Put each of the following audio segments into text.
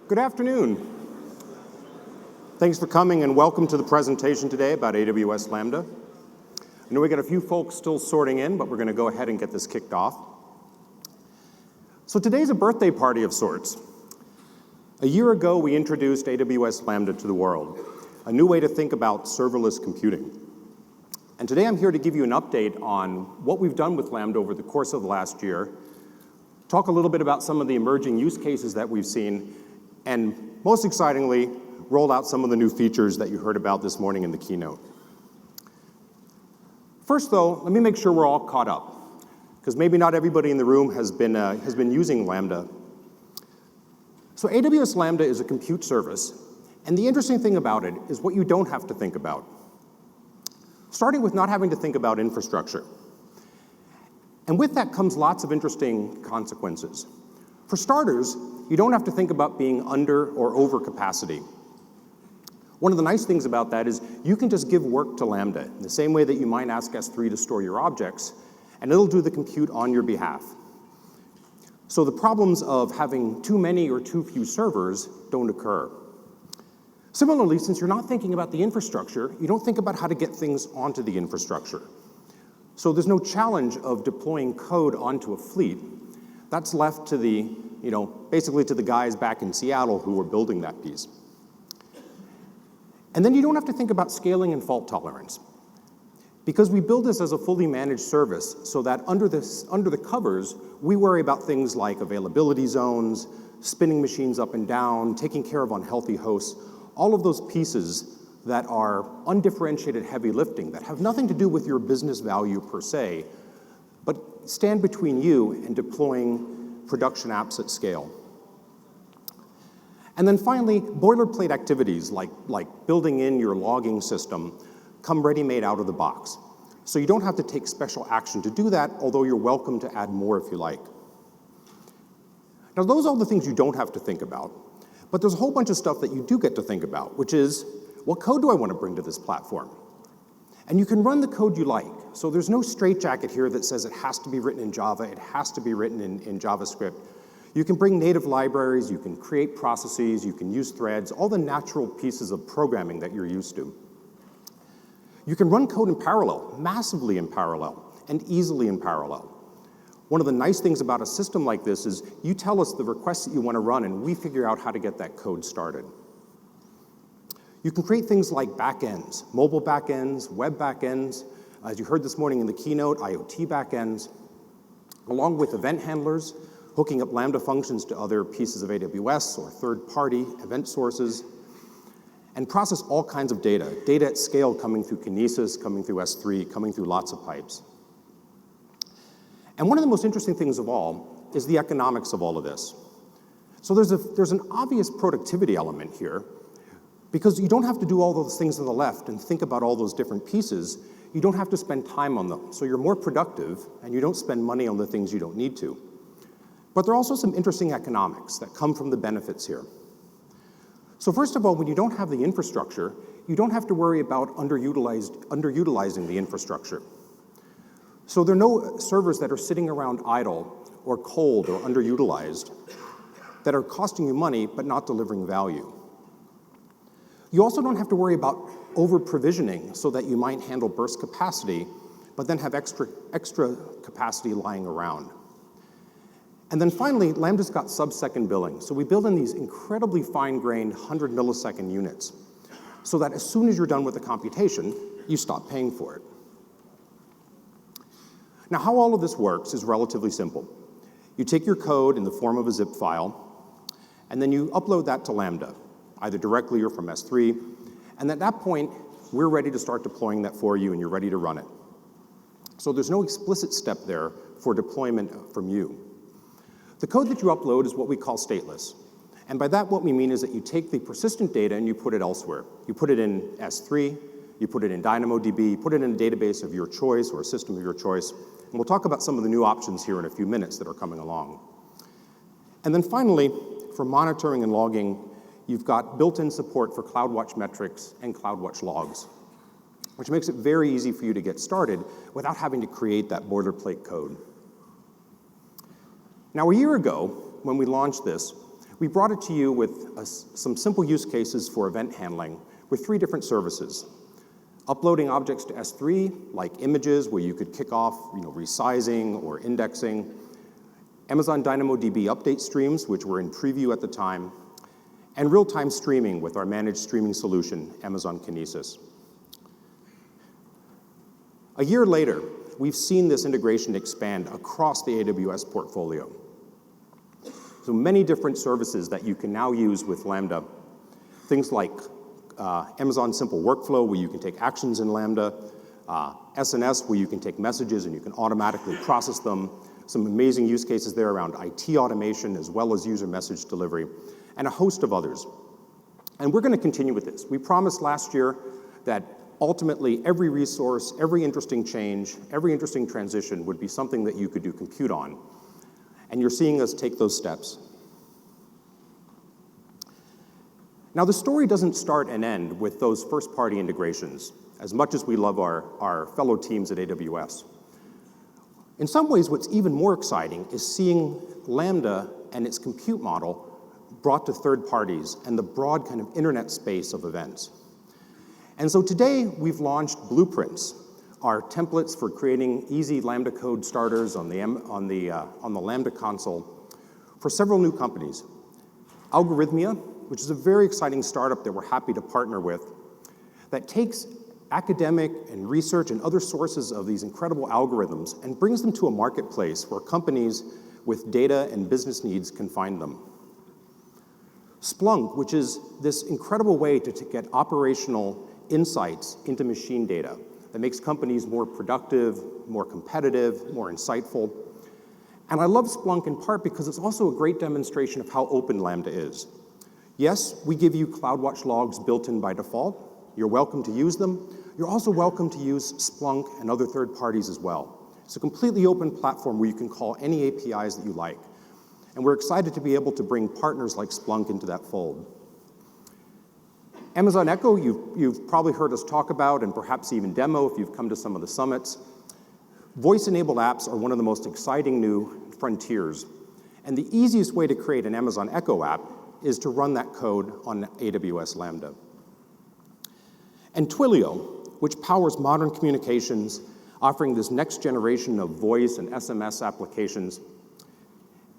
Good afternoon. Thanks for coming and welcome to the presentation today about AWS Lambda. I know we got a few folks still sorting in, but we're going to go ahead and get this kicked off. So today's a birthday party of sorts. A year ago, we introduced AWS Lambda to the world, a new way to think about serverless computing. And today I'm here to give you an update on what we've done with Lambda over the course of the last year, talk a little bit about some of the emerging use cases that we've seen, and most excitingly, roll out some of the new features that you heard about this morning in the keynote. First, though, let me make sure we're all caught up, because maybe not everybody in the room has been using Lambda. So AWS Lambda is a compute service, and the interesting thing about it is what you don't have to think about. Starting with not having to think about infrastructure. And with that comes lots of interesting consequences. For starters, you don't have to think about being under or over capacity. One of the nice things about that is you can just give work to Lambda in the same way that you might ask S3 to store your objects, and it'll do the compute on your behalf. So the problems of having too many or too few servers don't occur. Similarly, since you're not thinking about the infrastructure, you don't think about how to get things onto the infrastructure. So there's no challenge of deploying code onto a fleet. That's left to the, basically to the guys back in Seattle who were building that piece. And then you don't have to think about scaling and fault tolerance. Because we build this as a fully managed service so that under the covers, we worry about things like availability zones, spinning machines up and down, taking care of unhealthy hosts, all of those pieces that are undifferentiated heavy lifting that have nothing to do with your business value per se, but stand between you and deploying production apps at scale. And then finally, boilerplate activities like building in your logging system come ready-made out of the box. So you don't have to take special action to do that, although you're welcome to add more if you like. Now, those are all the things you don't have to think about. But there's a whole bunch of stuff that you do get to think about, which is, what code do I want to bring to this platform? And you can run the code you like. So there's no straitjacket here that says it has to be written in Java, it has to be written in JavaScript. You can bring native libraries, you can create processes, you can use threads, all the natural pieces of programming that you're used to. You can run code in parallel, massively in parallel, and easily in parallel. One of the nice things about a system like this is you tell us the requests that you want to run, and we figure out how to get that code started. You can create things like backends, mobile backends, web backends, as you heard this morning in the keynote, IoT backends, along with event handlers, hooking up Lambda functions to other pieces of AWS or third-party event sources, and process all kinds of data at scale coming through Kinesis, coming through S3, coming through lots of pipes. And one of the most interesting things of all is the economics of all of this. So there's an obvious productivity element here, because you don't have to do all those things on the left and think about all those different pieces. You don't have to spend time on them. So you're more productive, and you don't spend money on the things you don't need to. But there are also some interesting economics that come from the benefits here. So first of all, when you don't have the infrastructure, you don't have to worry about underutilizing the infrastructure. So there are no servers that are sitting around idle or cold or underutilized that are costing you money but not delivering value. You also don't have to worry about over-provisioning so that you might handle burst capacity, but then have extra capacity lying around. And then finally, Lambda's got sub-second billing. So we build in these incredibly fine-grained 100 millisecond units so that as soon as you're done with the computation, you stop paying for it. Now, how all of this works is relatively simple. You take your code in the form of a zip file, and then you upload that to Lambda, either directly or from S3, and at that point, we're ready to start deploying that for you, and you're ready to run it. So there's no explicit step there for deployment from you. The code that you upload is what we call stateless. And by that, what we mean is that you take the persistent data and you put it elsewhere. You put it in S3, you put it in DynamoDB, you put it in a database of your choice or a system of your choice. And we'll talk about some of the new options here in a few minutes that are coming along. And then finally, for monitoring and logging, you've got built-in support for CloudWatch metrics and CloudWatch logs, which makes it very easy for you to get started without having to create that boilerplate code. Now, a year ago, when we launched this, we brought it to you with some simple use cases for event handling with 3 different services. Uploading objects to S3, like images, where you could kick off resizing or indexing. Amazon DynamoDB update streams, which were in preview at the time. And real-time streaming with our managed streaming solution, Amazon Kinesis. A year later, we've seen this integration expand across the AWS portfolio. So many different services that you can now use with Lambda. Things like Amazon Simple Workflow, where you can take actions in Lambda, SNS, where you can take messages and you can automatically process them. Some amazing use cases there around IT automation as well as user message delivery, and a host of others. And we're going to continue with this. We promised last year that ultimately every resource, every interesting change, every interesting transition would be something that you could do compute on. And you're seeing us take those steps. Now, the story doesn't start and end with those first-party integrations, as much as we love our fellow teams at AWS. In some ways, what's even more exciting is seeing Lambda and its compute model brought to third parties and the broad kind of internet space of events. And so today, we've launched Blueprints, our templates for creating easy Lambda code starters on the Lambda Console for several new companies. Algorithmia, which is a very exciting startup that we're happy to partner with, that takes academic and research and other sources of these incredible algorithms and brings them to a marketplace where companies with data and business needs can find them. Splunk, which is this incredible way to get operational insights into machine data that makes companies more productive, more competitive, more insightful. And I love Splunk in part because it's also a great demonstration of how open Lambda is. Yes, we give you CloudWatch logs built in by default. You're welcome to use them. You're also welcome to use Splunk and other third parties as well. It's a completely open platform where you can call any APIs that you like. And we're excited to be able to bring partners like Splunk into that fold. Amazon Echo, you've probably heard us talk about and perhaps even demo if you've come to some of the summits. Voice-enabled apps are one of the most exciting new frontiers. And the easiest way to create an Amazon Echo app is to run that code on AWS Lambda. And Twilio, which powers modern communications, offering this next generation of voice and SMS applications,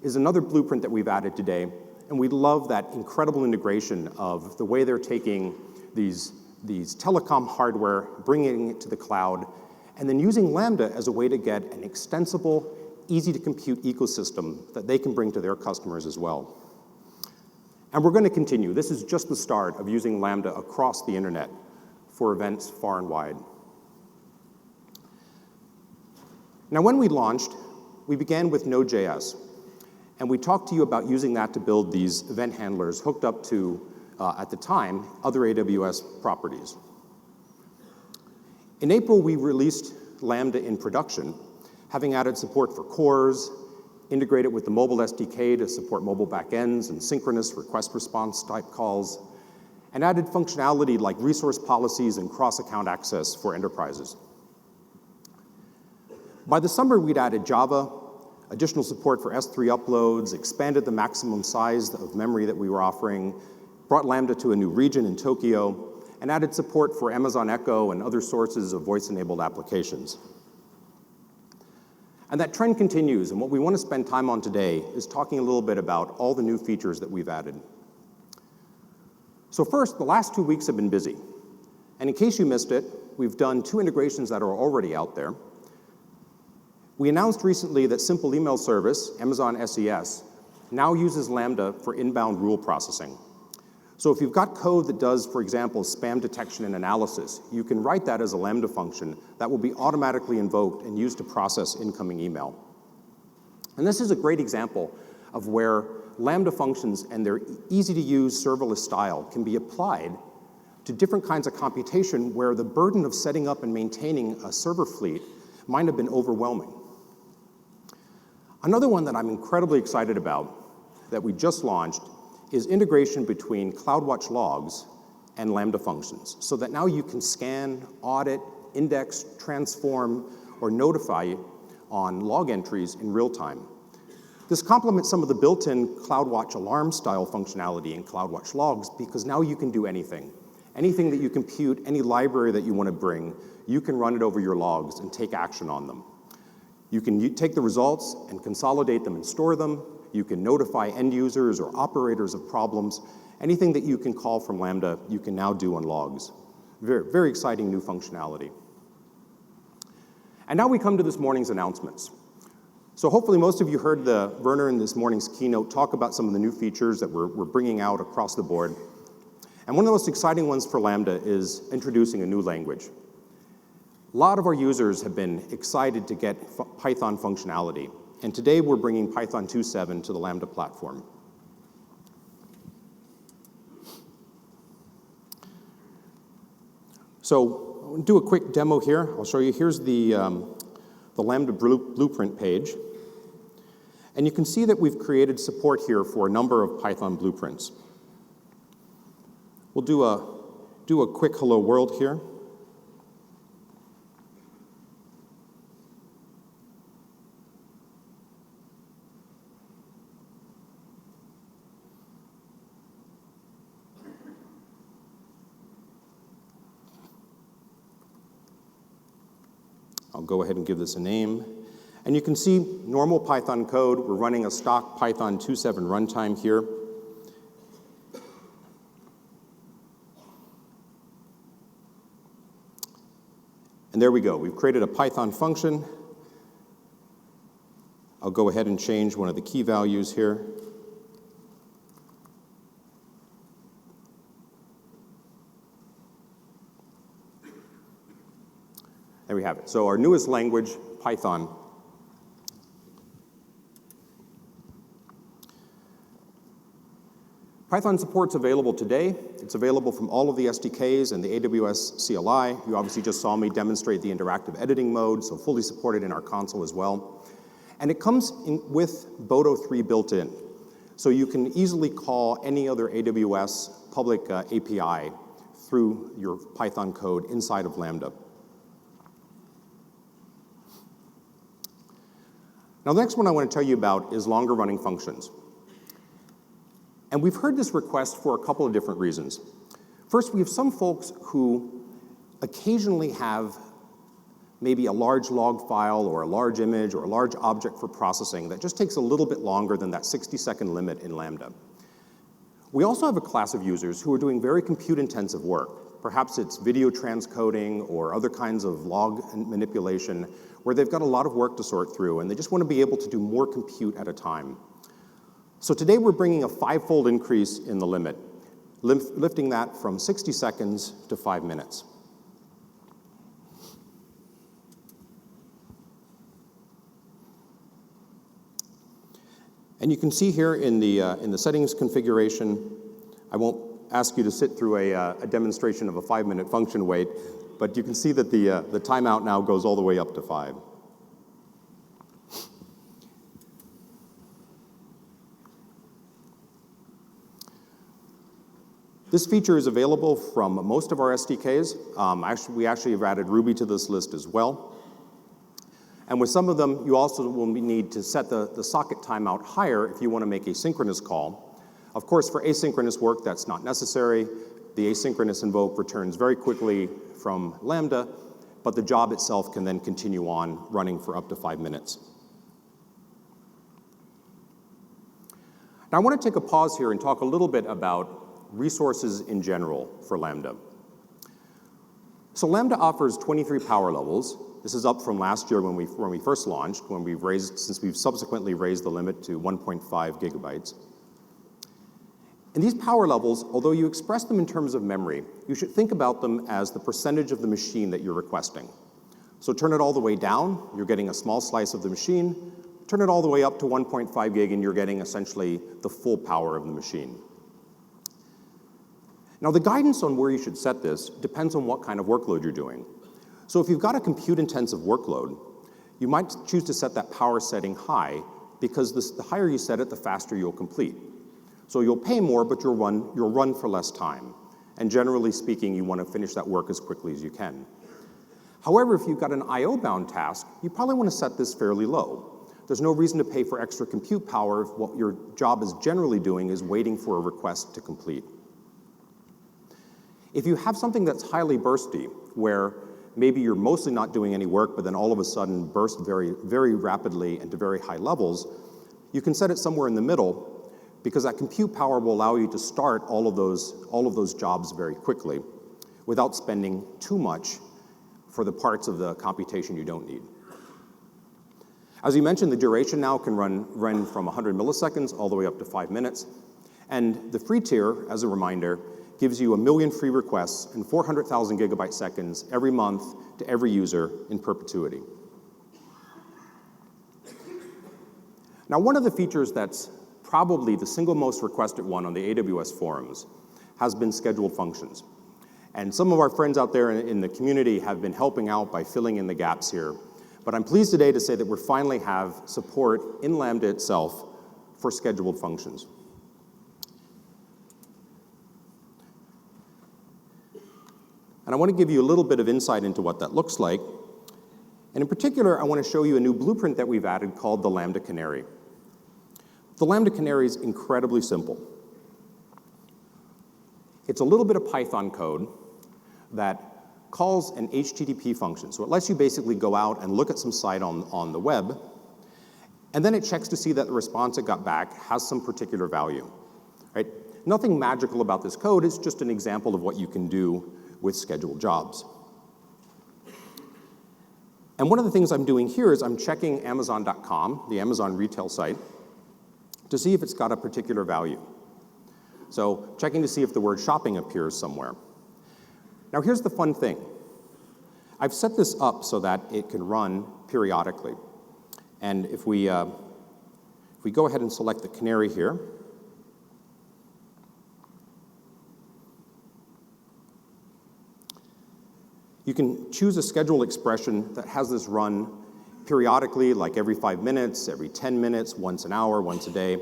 is another blueprint that we've added today. And we love that incredible integration of the way they're taking these telecom hardware, bringing it to the cloud, and then using Lambda as a way to get an extensible, easy-to-compute ecosystem that they can bring to their customers as well. And we're going to continue. This is just the start of using Lambda across the internet for events far and wide. Now, when we launched, we began with Node.js. And we talked to you about using that to build these event handlers hooked up to, at the time, other AWS properties. In April, we released Lambda in production, having added support for cores, integrated with the mobile SDK to support mobile backends and synchronous request response type calls, and added functionality like resource policies and cross-account access for enterprises. By the summer, we'd added Java, additional support for S3 uploads, expanded the maximum size of memory that we were offering, brought Lambda to a new region in Tokyo, and added support for Amazon Echo and other sources of voice-enabled applications. And that trend continues, and what we want to spend time on today is talking a little bit about all the new features that we've added. So first, the last 2 weeks have been busy. And in case you missed it, we've done 2 integrations that are already out there. We announced recently that Simple Email Service, Amazon SES, now uses Lambda for inbound rule processing. So if you've got code that does, for example, spam detection and analysis, you can write that as a Lambda function that will be automatically invoked and used to process incoming email. And this is a great example of where Lambda functions and their easy-to-use serverless style can be applied to different kinds of computation where the burden of setting up and maintaining a server fleet might have been overwhelming. Another one that I'm incredibly excited about that we just launched is integration between CloudWatch logs and Lambda functions, so that now you can scan, audit, index, transform, or notify on log entries in real time. This complements some of the built-in CloudWatch alarm style functionality in CloudWatch logs because now you can do anything. Anything that you compute, any library that you want to bring, you can run it over your logs and take action on them. You can take the results and consolidate them and store them. You can notify end users or operators of problems. Anything that you can call from Lambda, you can now do on logs. Very, very exciting new functionality. And now we come to this morning's announcements. So hopefully most of you heard Werner in this morning's keynote talk about some of the new features that we're bringing out across the board. And one of the most exciting ones for Lambda is introducing a new language. A lot of our users have been excited to get Python functionality. And today we're bringing Python 2.7 to the Lambda platform. So I'll do a quick demo here. I'll show you. Here's the Lambda blueprint page. And you can see that we've created support here for a number of Python blueprints. We'll do a quick hello world here. I'll go ahead and give this a name. And you can see normal Python code. We're running a stock Python 2.7 runtime here. And there we go. We've created a Python function. I'll go ahead and change one of the key values here. There we have it. So our newest language, Python. Python support's available today. It's available from all of the SDKs and the AWS CLI. You obviously just saw me demonstrate the interactive editing mode, so fully supported in our console as well. And it comes with Boto 3 built in. So you can easily call any other AWS public API through your Python code inside of Lambda. Now, the next one I want to tell you about is longer running functions. And we've heard this request for a couple of different reasons. First, we have some folks who occasionally have maybe a large log file or a large image or a large object for processing that just takes a little bit longer than that 60-second limit in Lambda. We also have a class of users who are doing very compute-intensive work. Perhaps it's video transcoding or other kinds of log manipulation where they've got a lot of work to sort through and they just want to be able to do more compute at a time. So today we're bringing a 5-fold increase in the limit, lifting that from 60 seconds to 5 minutes. And you can see here in the settings configuration, I won't ask you to sit through a demonstration of a 5-minute function wait, but you can see that the timeout now goes all the way up to 5. This feature is available from most of our SDKs. We actually have added Ruby to this list as well. And with some of them, you also will need to set the socket timeout higher if you want to make a synchronous call. Of course, for asynchronous work, that's not necessary. The asynchronous invoke returns very quickly from Lambda, but the job itself can then continue on running for up to 5 minutes. Now, I want to take a pause here and talk a little bit about resources in general for Lambda. So Lambda offers 23 power levels. This is up from last year when we first launched, since we've subsequently raised the limit to 1.5 gigabytes. And these power levels, although you express them in terms of memory, you should think about them as the percentage of the machine that you're requesting. So turn it all the way down, you're getting a small slice of the machine. Turn it all the way up to 1.5 gig, and you're getting essentially the full power of the machine. Now, the guidance on where you should set this depends on what kind of workload you're doing. So if you've got a compute-intensive workload, you might choose to set that power setting high because the higher you set it, the faster you'll complete. So you'll pay more, but you'll run for less time. And generally speaking, you want to finish that work as quickly as you can. However, if you've got an I/O-bound task, you probably want to set this fairly low. there's no reason to pay for extra compute power if what your job is generally doing is waiting for a request to complete. If you have something that's highly bursty, where maybe you're mostly not doing any work, but then all of a sudden burst very, very rapidly and to very high levels, you can set it somewhere in the middle, because that compute power will allow you to start all of those jobs very quickly without spending too much for the parts of the computation you don't need. As you mentioned, the duration now can run from 100 milliseconds all the way up to 5 minutes. And the free tier, as a reminder, gives you 1 million free requests and 400,000 gigabyte seconds every month to every user in perpetuity. Now, one of the features that's probably the single most requested one on the AWS forums has been scheduled functions. And some of our friends out there in the community have been helping out by filling in the gaps here. But I'm pleased today to say that we finally have support in Lambda itself for scheduled functions. And I want to give you a little bit of insight into what that looks like. And in particular, I want to show you a new blueprint that we've added called the Lambda Canary. The Lambda Canary is incredibly simple. It's a little bit of Python code that calls an HTTP function. So it lets you basically go out and look at some site on the web, and then it checks to see that the response it got back has some particular value, right? Nothing magical about this code. It's just an example of what you can do with scheduled jobs. And one of the things I'm doing here is I'm checking Amazon.com, the Amazon retail site, to see if it's got a particular value. So checking to see if the word shopping appears somewhere. Now here's the fun thing. I've set this up so that it can run periodically. And if we go ahead and select the canary here, you can choose a schedule expression that has this run periodically, like every 5 minutes, every 10 minutes, once an hour, once a day.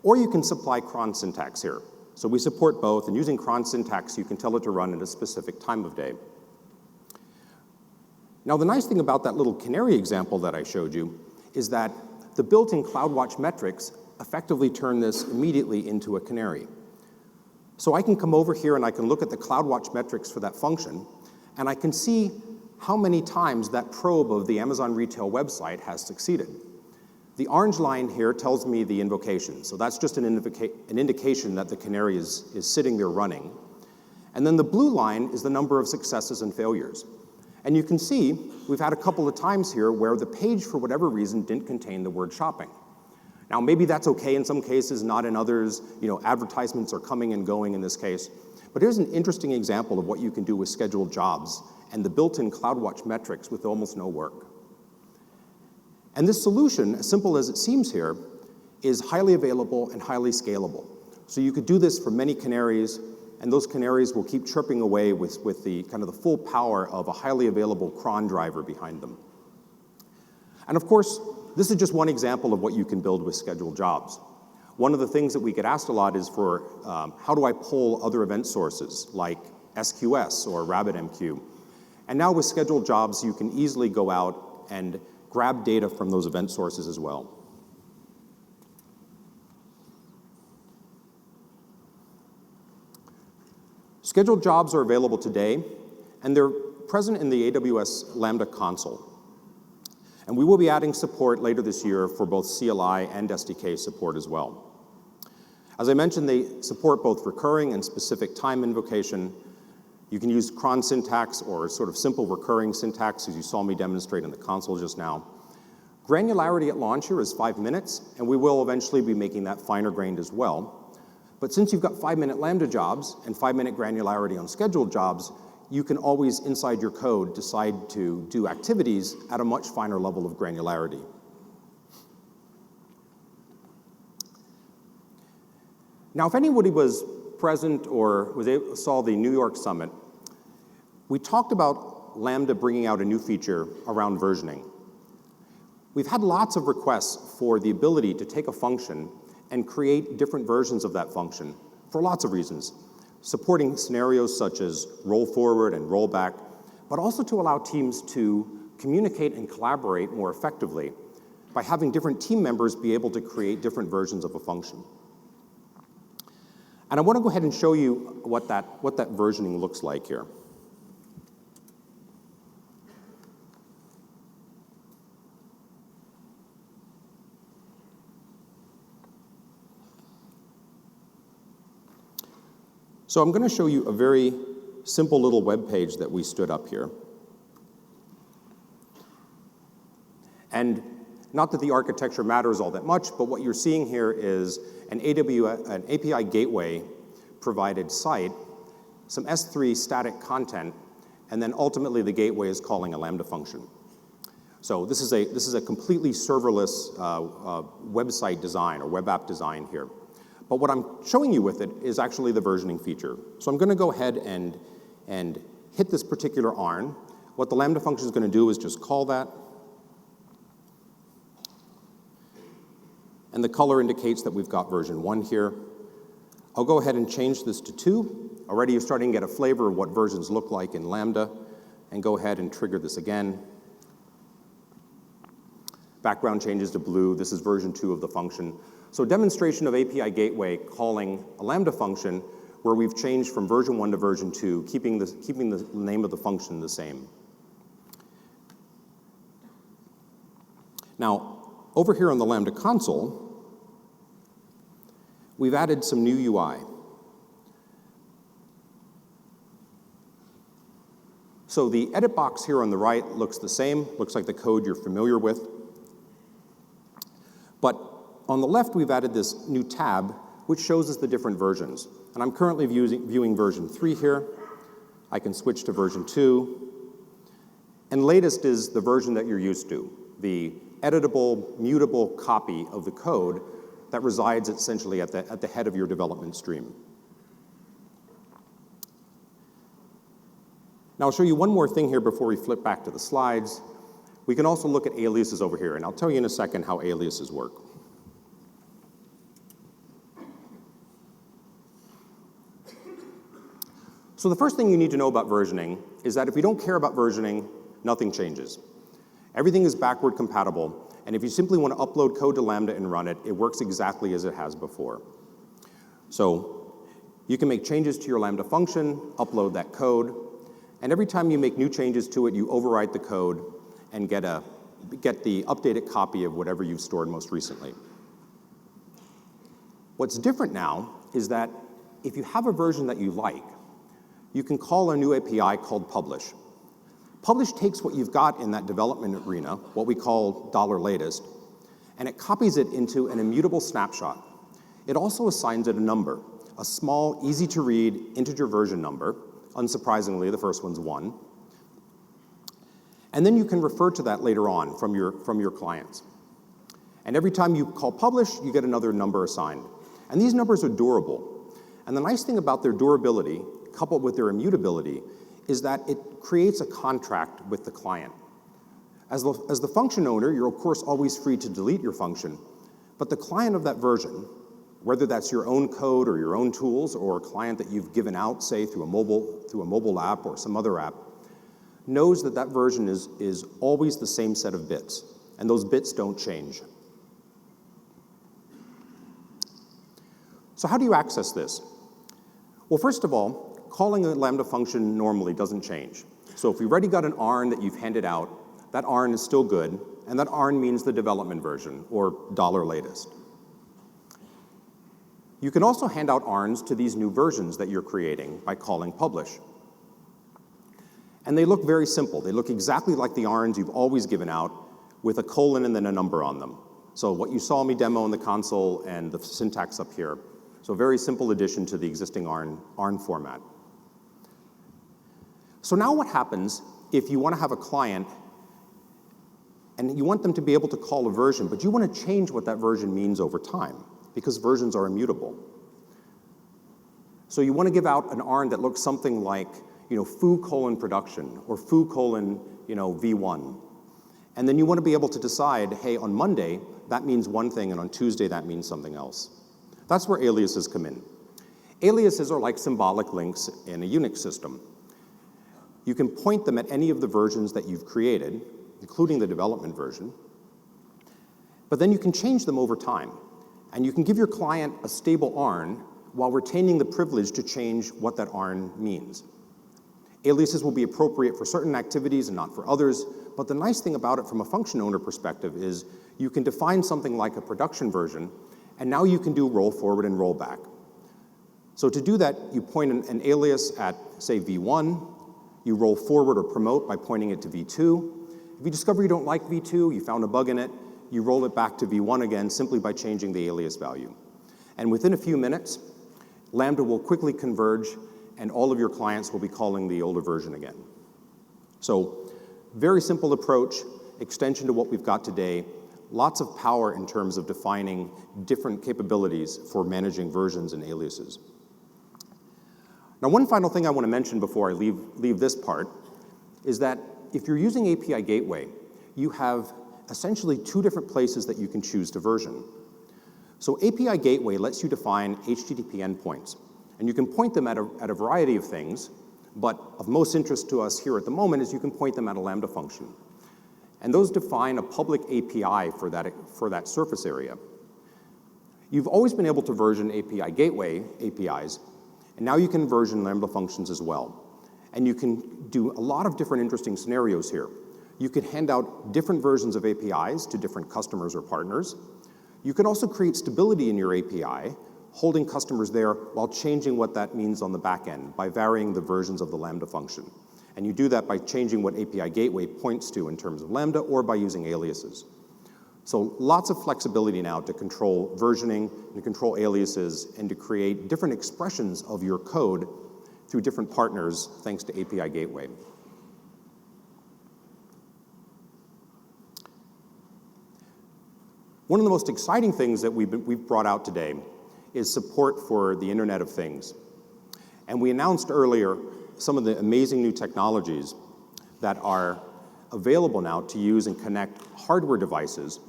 Or you can supply cron syntax here. So we support both, and using cron syntax, you can tell it to run at a specific time of day. Now, the nice thing about that little canary example that I showed you is that the built-in CloudWatch metrics effectively turn this immediately into a canary. So I can come over here and I can look at the CloudWatch metrics for that function, and I can see how many times that probe of the Amazon retail website has succeeded. The orange line here tells me the invocation, so that's just an indication that the canary is sitting there running. And then the blue line is the number of successes and failures. And you can see we've had a couple of times here where the page, for whatever reason, didn't contain the word shopping. Now, maybe that's okay in some cases, not in others. Advertisements are coming and going in this case. But here's an interesting example of what you can do with scheduled jobs and the built-in CloudWatch metrics with almost no work. And this solution, as simple as it seems here, is highly available and highly scalable. So you could do this for many canaries, and those canaries will keep chirping away with the kind of the full power of a highly available cron driver behind them. And of course, this is just one example of what you can build with scheduled jobs. One of the things that we get asked a lot is for how do I pull other event sources like SQS or RabbitMQ? And now with scheduled jobs, you can easily go out and grab data from those event sources as well. Scheduled jobs are available today, and they're present in the AWS Lambda Console. And we will be adding support later this year for both CLI and SDK support as well. As I mentioned, they support both recurring and specific time invocation. You can use cron syntax or sort of simple recurring syntax, as you saw me demonstrate in the console just now. Granularity at launch here is 5 minutes, and we will eventually be making that finer grained as well. But since you've got 5-minute Lambda jobs and 5-minute granularity on scheduled jobs, you can always, inside your code, decide to do activities at a much finer level of granularity. Now, if anybody was present or saw the New York Summit, we talked about Lambda bringing out a new feature around versioning. We've had lots of requests for the ability to take a function and create different versions of that function for lots of reasons, supporting scenarios such as roll forward and roll back, but also to allow teams to communicate and collaborate more effectively. by having different team members be able to create different versions of a function. And I want to go ahead and show you what that versioning looks like here. So I'm going to show you a very simple little web page that we stood up here. And not that the architecture matters all that much, but what you're seeing here is an API gateway provided site, some S3 static content, and then ultimately the gateway is calling a Lambda function. So this is a completely serverless website design or web app design here. But what I'm showing you with it is actually the versioning feature. So I'm going to go ahead and hit this particular ARN. What the Lambda function is going to do is just call that. And the color indicates that we've got version 1 here. I'll go ahead and change this to 2. Already you're starting to get a flavor of what versions look like in Lambda. And go ahead and trigger this again. Background changes to blue. This is version 2 of the function. So demonstration of API gateway calling a Lambda function where we've changed from version 1 to version 2, keeping the name of the function the same. Now, over here on the Lambda console, we've added some new UI. So the edit box here on the right looks the same, looks like the code you're familiar with. But on the left, we've added this new tab, which shows us the different versions. And I'm currently viewing version 3 here. I can switch to version 2. And latest is the version that you're used to, the editable, mutable copy of the code that resides essentially at the head of your development stream. Now, I'll show you one more thing here before we flip back to the slides. We can also look at aliases over here, and I'll tell you in a second how aliases work. So the first thing you need to know about versioning is that if you don't care about versioning, nothing changes. Everything is backward compatible, and if you simply want to upload code to Lambda and run it, it works exactly as it has before. So you can make changes to your Lambda function, upload that code, and every time you make new changes to it, you overwrite the code and get the updated copy of whatever you've stored most recently. What's different now is that if you have a version that you like, you can call a new API called publish. Publish takes what you've got in that development arena, what we call $latest, and it copies it into an immutable snapshot. It also assigns it a number, a small, easy-to-read integer version number. Unsurprisingly, the first one's 1. And then you can refer to that later on from your clients. And every time you call publish, you get another number assigned. And these numbers are durable. And the nice thing about their durability, coupled with their immutability, is that it creates a contract with the client. As the function owner, you're of course always free to delete your function, but the client of that version, whether that's your own code or your own tools or a client that you've given out, say through a mobile app or some other app, knows that that version is always the same set of bits, and those bits don't change. So how do you access this? Well, first of all, calling a Lambda function normally doesn't change. So if you've already got an ARN that you've handed out, that ARN is still good, and that ARN means the development version, or $latest. You can also hand out ARNs to these new versions that you're creating by calling publish. And they look very simple. They look exactly like the ARNs you've always given out, with a colon and then a number on them. So what you saw me demo in the console and the syntax up here. So a very simple addition to the existing ARN format. So now what happens if you want to have a client and you want them to be able to call a version, but you want to change what that version means over time, because versions are immutable. So you want to give out an ARN that looks something like, foo::production or foo::v1. And then you want to be able to decide, hey, on Monday, that means one thing, and on Tuesday, that means something else. That's where aliases come in. Aliases are like symbolic links in a Unix system. You can point them at any of the versions that you've created, including the development version. But then you can change them over time. And you can give your client a stable ARN while retaining the privilege to change what that ARN means. Aliases will be appropriate for certain activities and not for others, but the nice thing about it from a function owner perspective is you can define something like a production version, and now you can do roll forward and roll back. So to do that, you point an alias at, say, V1, you roll forward or promote by pointing it to V2. If you discover you don't like V2, you found a bug in it, you roll it back to V1 again simply by changing the alias value. And within a few minutes, Lambda will quickly converge and all of your clients will be calling the older version again. So very simple approach, extension to what we've got today, lots of power in terms of defining different capabilities for managing versions and aliases. Now, one final thing I want to mention before I leave this part is that if you're using API Gateway, you have essentially two different places that you can choose to version. So API Gateway lets you define HTTP endpoints, and you can point them at a variety of things, but of most interest to us here at the moment is you can point them at a Lambda function. And those define a public API for that surface area. You've always been able to version API Gateway APIs, and now you can version Lambda functions as well. And you can do a lot of different interesting scenarios here. You could hand out different versions of APIs to different customers or partners. You can also create stability in your API, holding customers there while changing what that means on the back end by varying the versions of the Lambda function. And you do that by changing what API Gateway points to in terms of Lambda or by using aliases. So lots of flexibility now to control versioning, and control aliases, and to create different expressions of your code through different partners thanks to API Gateway. One of the most exciting things that we've brought out today is support for the Internet of Things. And we announced earlier some of the amazing new technologies that are available now to use and connect hardware devices,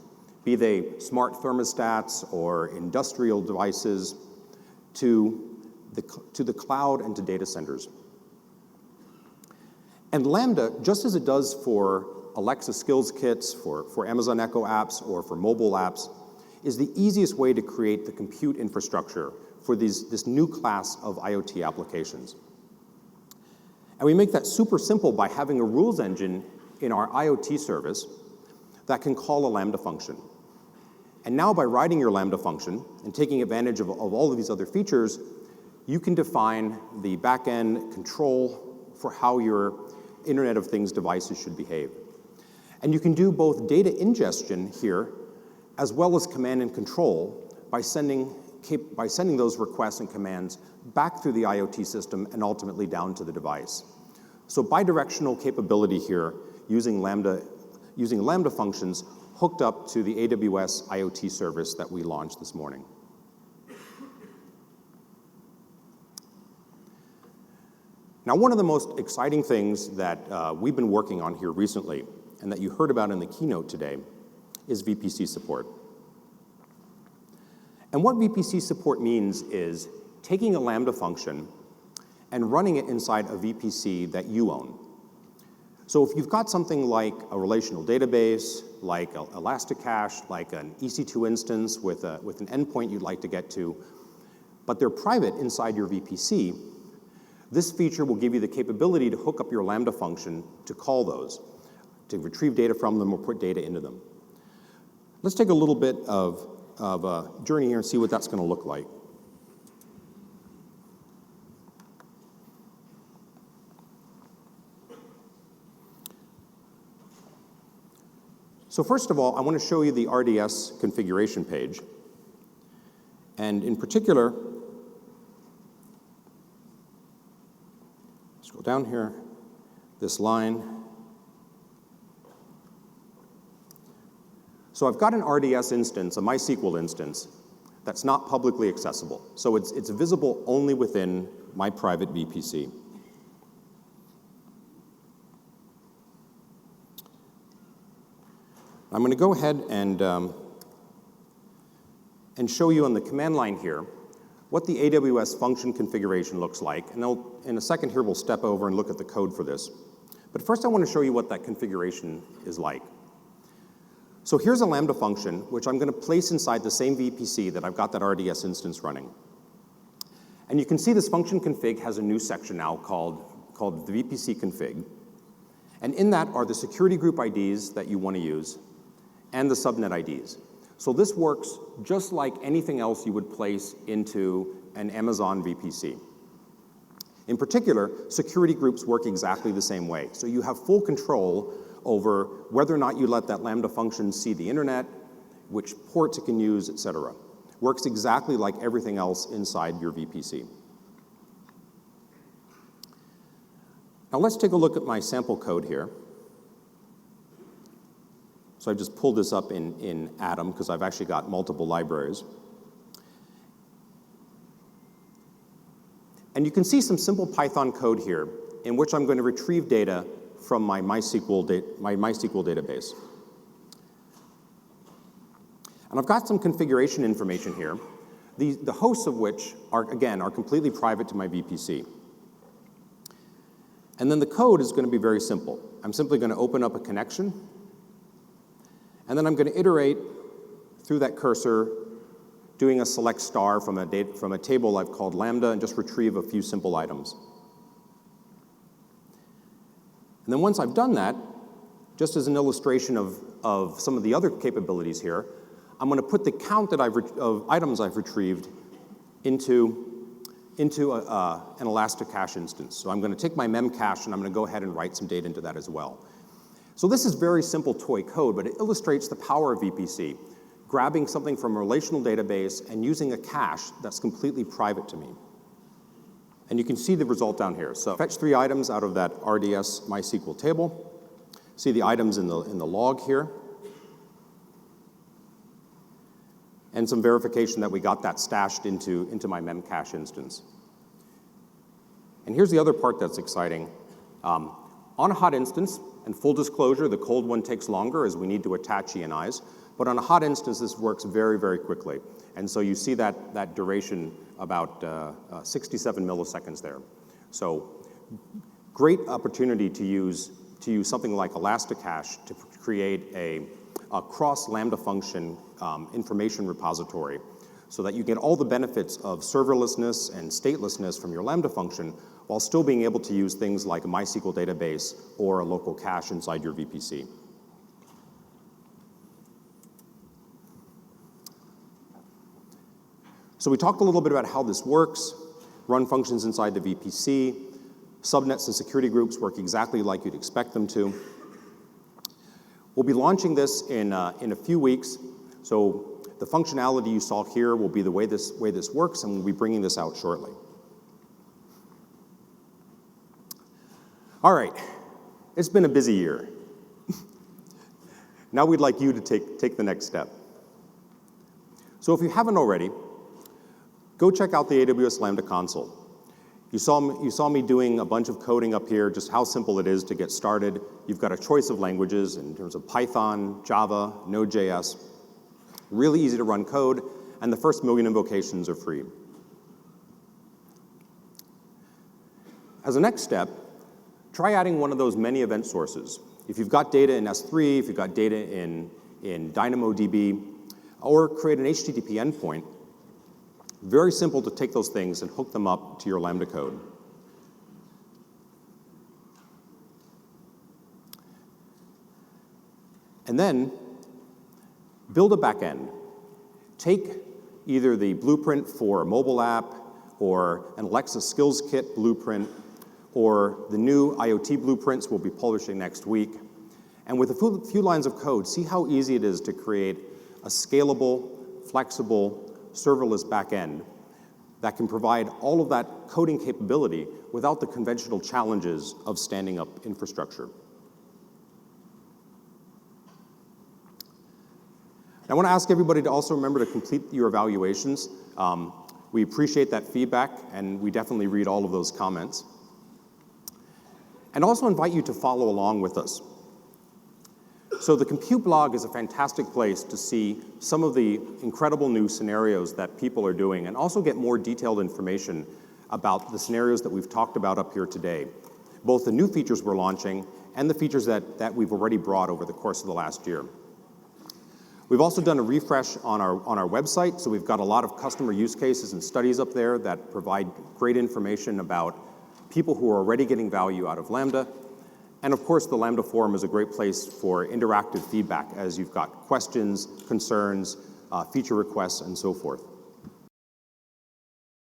be they smart thermostats or industrial devices, to the cloud and to data centers. And Lambda, just as it does for Alexa skills kits, for Amazon Echo apps, or for mobile apps, is the easiest way to create the compute infrastructure for this new class of IoT applications. And we make that super simple by having a rules engine in our IoT service that can call a Lambda function. And now by writing your Lambda function and taking advantage of all of these other features, you can define the back-end control for how your Internet of Things devices should behave. And you can do both data ingestion here as well as command and control by sending those requests and commands back through the IoT system and ultimately down to the device. So bidirectional capability here using Lambda functions hooked up to the AWS IoT service that we launched this morning. Now, one of the most exciting things that we've been working on here recently and that you heard about in the keynote today is VPC support. And what VPC support means is taking a Lambda function and running it inside a VPC that you own. So if you've got something like a relational database, like Elasticache, like an EC2 instance with an endpoint you'd like to get to, but they're private inside your VPC, this feature will give you the capability to hook up your Lambda function to call those, to retrieve data from them or put data into them. Let's take a little bit of a journey here and see what that's going to look like. So first of all, I want to show you the RDS configuration page. And in particular, scroll down here, this line. So I've got an RDS instance, a MySQL instance, that's not publicly accessible. So it's visible only within my private VPC. I'm going to go ahead and show you on the command line here what the AWS function configuration looks like. And in a second here, we'll step over and look at the code for this. But first, I want to show you what that configuration is like. So here's a Lambda function, which I'm going to place inside the same VPC that I've got that RDS instance running. And you can see this function config has a new section now called the VPC config. And in that are the security group IDs that you want to use and the subnet IDs. So this works just like anything else you would place into an Amazon VPC. In particular, security groups work exactly the same way. So you have full control over whether or not you let that Lambda function see the internet, which ports it can use, et cetera. Works exactly like everything else inside your VPC. Now let's take a look at my sample code here. So I've just pulled this up in Atom because I've actually got multiple libraries. And you can see some simple Python code here in which I'm going to retrieve data from my MySQL database. And I've got some configuration information here, the hosts of which are completely private to my VPC. And then the code is going to be very simple. I'm simply going to open up a connection, and then I'm going to iterate through that cursor, doing a select star from a table I've called Lambda, and just retrieve a few simple items. And then once I've done that, just as an illustration of some of the other capabilities here, I'm going to put the count that of items I've retrieved into an Elasticache instance. So I'm going to take my memcache and I'm going to go ahead and write some data into that as well. So this is very simple toy code, but it illustrates the power of VPC, grabbing something from a relational database and using a cache that's completely private to me. And you can see the result down here. So fetch 3 items out of that RDS MySQL table. See the items in the log here. And some verification that we got that stashed into my memcache instance. And here's the other part that's exciting. On a hot instance, and full disclosure, the cold one takes longer as we need to attach ENIs, but on a hot instance, this works very, very quickly. And so you see that duration about 67 milliseconds there. So great opportunity to use something like Elasticache to create a cross Lambda function information repository so that you get all the benefits of serverlessness and statelessness from your Lambda function while still being able to use things like a MySQL database or a local cache inside your VPC. So we talked a little bit about how this works, run functions inside the VPC, subnets and security groups work exactly like you'd expect them to. We'll be launching this in a few weeks, so the functionality you saw here will be the way this works, and we'll be bringing this out shortly. All right, it's been a busy year. Now we'd like you to take the next step. So if you haven't already, go check out the AWS Lambda Console. You saw me doing a bunch of coding up here, just how simple it is to get started. You've got a choice of languages in terms of Python, Java, Node.js. Really easy to run code, and the first 1 million invocations are free. As a next step, try adding one of those many event sources. If you've got data in S3, if you've got data in DynamoDB, or create an HTTP endpoint, very simple to take those things and hook them up to your Lambda code. And then build a backend. Take either the blueprint for a mobile app or an Alexa Skills Kit blueprint or the new IoT blueprints we'll be publishing next week. And with a few lines of code, see how easy it is to create a scalable, flexible, serverless backend that can provide all of that coding capability without the conventional challenges of standing up infrastructure. I want to ask everybody to also remember to complete your evaluations. We appreciate that feedback, and we definitely read all of those comments. And also invite you to follow along with us. So the Compute blog is a fantastic place to see some of the incredible new scenarios that people are doing and also get more detailed information about the scenarios that we've talked about up here today, both the new features we're launching and the features that we've already brought over the course of the last year. We've also done a refresh on our website, so we've got a lot of customer use cases and studies up there that provide great information about people who are already getting value out of Lambda. And of course, the Lambda forum is a great place for interactive feedback as you've got questions, concerns, feature requests, and so forth.